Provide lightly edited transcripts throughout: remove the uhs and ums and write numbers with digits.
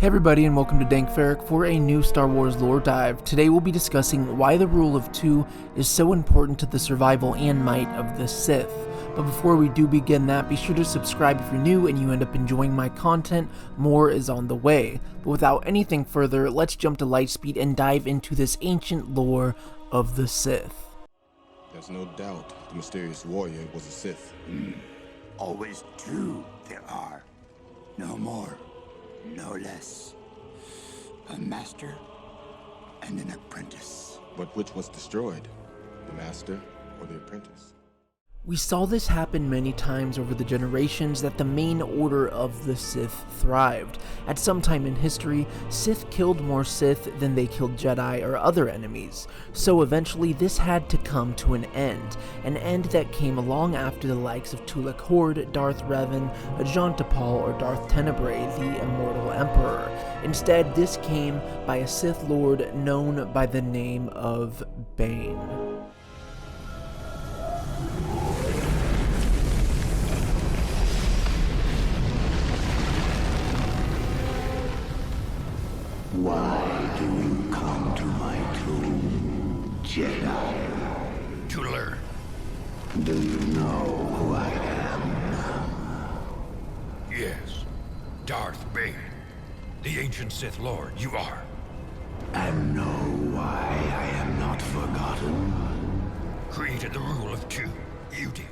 Hey everybody, and welcome to Dank Ferric for a new Star Wars lore dive. Today we'll be discussing why the rule of two is so important to the survival and might of the Sith. But before we do begin that, be sure to subscribe if you're new and you end up enjoying my content. More is on the way. But without anything further, let's jump to Lightspeed and dive into this ancient lore of the Sith. There's no doubt the mysterious warrior was a Sith. Always two there are. No more, no less. A master and an apprentice. But which was destroyed? The master or the apprentice? We saw this happen many times over the generations that the main order of the Sith thrived. At some time in history, Sith killed more Sith than they killed Jedi or other enemies. So eventually this had to come to an end that came along after the likes of Tulak Hord, Darth Revan, Ajahn Tapal, or Darth Tenebrae, the Immortal Emperor. Instead, this came by a Sith Lord known by the name of Bane. Why do you come to my tomb, Jedi? To learn. Do you know who I am? Yes. Darth Bane. The ancient Sith Lord, you are. And know why I am not forgotten? Created the rule of two. You did.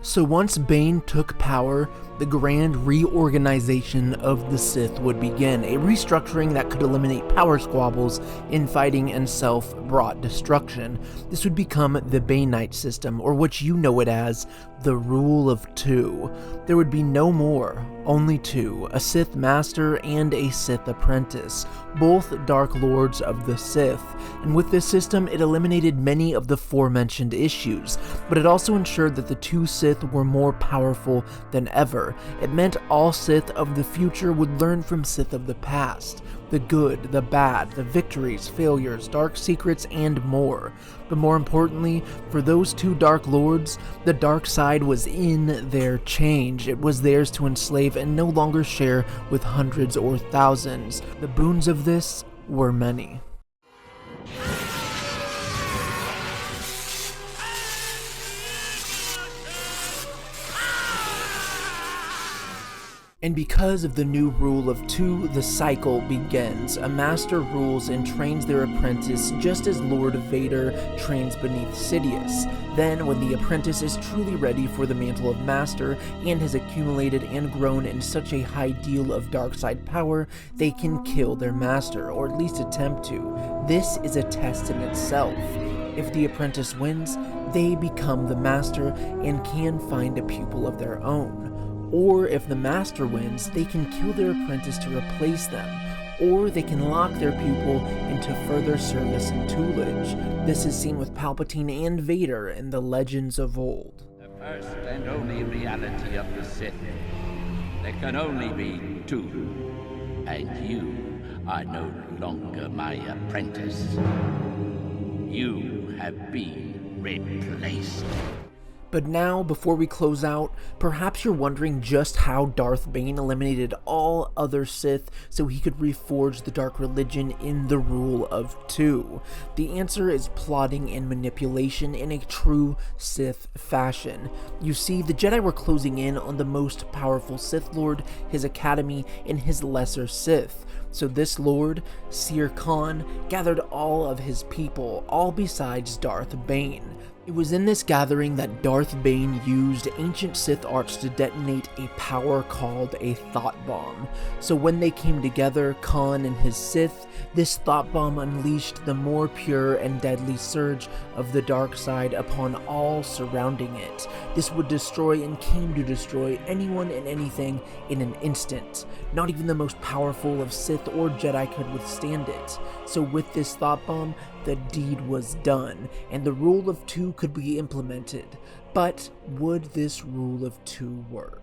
So once Bane took power, the grand reorganization of the Sith would begin, a restructuring that could eliminate power squabbles, infighting, and self-brought destruction. This would become the Baneite system, or what you know it as, the Rule of Two. There would be no more, only two, a Sith Master and a Sith Apprentice, both Dark Lords of the Sith. And with this system, it eliminated many of the aforementioned issues, but it also ensured that the two Sith were more powerful than ever. It meant all Sith of the future would learn from Sith of the past. The good, the bad, the victories, failures, dark secrets, and more. But more importantly, for those two Dark Lords, the dark side was in their change. It was theirs to enslave and no longer share with hundreds or thousands. The boons of this were many. And because of the new rule of two, the cycle begins. A master rules and trains their apprentice just as Lord Vader trains beneath Sidious. Then, when the apprentice is truly ready for the mantle of master and has accumulated and grown in such a high deal of dark side power, they can kill their master, or at least attempt to. This is a test in itself. If the apprentice wins, they become the master and can find a pupil of their own. Or if the master wins, they can kill their apprentice to replace them, or they can lock their pupil into further service and tutelage. This is seen with Palpatine and Vader in the legends of old. The first and only reality of the Sith. There can only be two, and you are no longer my apprentice. You have been replaced. But now, before we close out, perhaps you're wondering just how Darth Bane eliminated all other Sith so he could reforge the Dark Religion in the Rule of Two. The answer is plotting and manipulation in a true Sith fashion. You see, the Jedi were closing in on the most powerful Sith Lord, his academy, and his lesser Sith. So this Lord, Sir Khan, gathered all of his people, all besides Darth Bane. It was in this gathering that Darth Bane used ancient Sith arts to detonate a power called a thought bomb. So when they came together, Khan and his Sith, this thought bomb unleashed the more pure and deadly surge of the dark side upon all surrounding it. This would destroy and came to destroy anyone and anything in an instant. Not even the most powerful of Sith or Jedi could withstand it. So with this thought bomb, the deed was done, and the Rule of Two could be implemented. But would this Rule of Two work?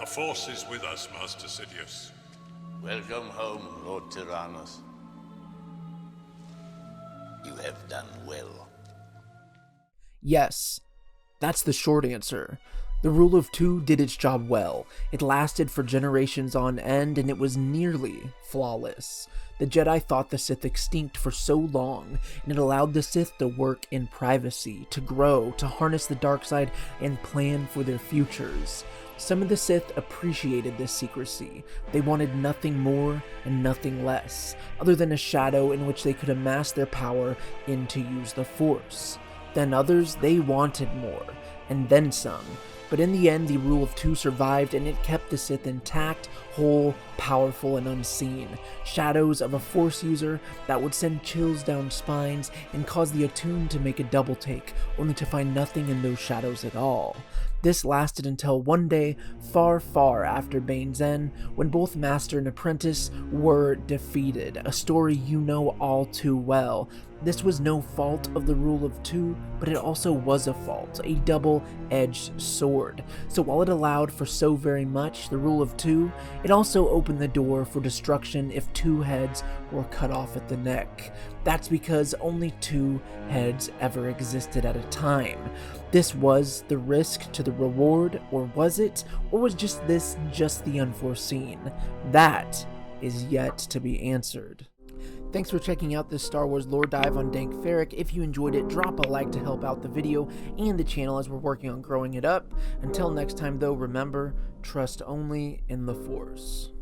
The Force is with us, Master Sidious. Welcome home, Lord Tyrannus. You have done well. Yes, that's the short answer. The Rule of Two did its job well. It lasted for generations on end, and it was nearly flawless. The Jedi thought the Sith extinct for so long, and it allowed the Sith to work in privacy, to grow, to harness the dark side, and plan for their futures. Some of the Sith appreciated this secrecy. They wanted nothing more and nothing less, other than a shadow in which they could amass their power in to use the Force. Then others, they wanted more, and then some. But in the end, the Rule of Two survived, and it kept the Sith intact, whole, powerful, and unseen. Shadows of a Force user that would send chills down spines and cause the attuned to make a double take, only to find nothing in those shadows at all. This lasted until one day, far, far after Bane's end, when both Master and Apprentice were defeated, a story you know all too well. This was no fault of the Rule of Two, but it also was a fault, a double-edged sword. So while it allowed for so very much, the Rule of Two, it also opened the door for destruction if two heads were cut off at the neck. That's because only two heads ever existed at a time. This was the risk to the reward, or was it? Or was just the unforeseen? That is yet to be answered. Thanks for checking out this Star Wars lore dive on Dank Ferric. If you enjoyed it, drop a like to help out the video and the channel as we're working on growing it up. Until next time though, remember, trust only in the Force.